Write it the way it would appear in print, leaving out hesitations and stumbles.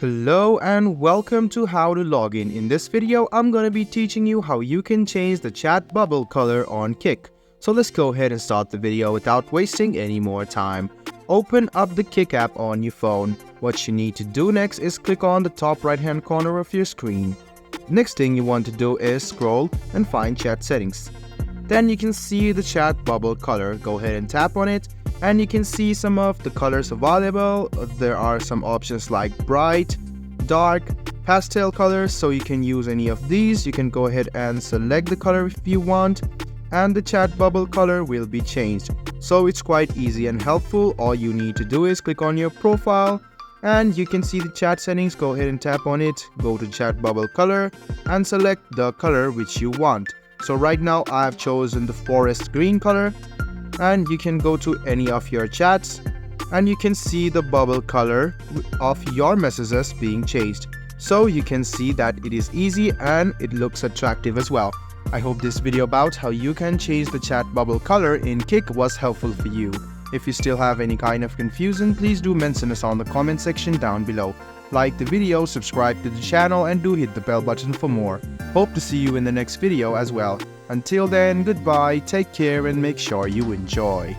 Hello and welcome to How to Login. In this video, I'm going to be teaching you how you can change the chat bubble color on Kik. So let's go ahead and start the video without wasting any more time. Open up the Kik app on your phone. What you need to do next is click on the top right hand corner of your screen. Next thing you want to do is scroll and find chat settings. Then you can see the chat bubble color. Go ahead and tap on it. And you can see some of the colors available. There are some options like bright, dark, pastel colors, so you can use any of these. You can go ahead and select the color if you want, and the chat bubble color will be changed. So it's quite easy and helpful. All you need to do is click on your profile and you can see the chat settings. Go ahead and tap on it, go to chat bubble color and select the color which you want. So right now I've chosen the forest green color. And you can go to any of your chats and you can see the bubble color of your messages being changed. So you can see that it is easy and it looks attractive as well. I hope this video about how you can change the chat bubble color in Kik was helpful for you. If you still have any kind of confusion, please do mention us on the comment section down below. Like the video, subscribe to the channel and do hit the bell button for more. Hope to see you in the next video as well. Until then, goodbye, take care and make sure you enjoy.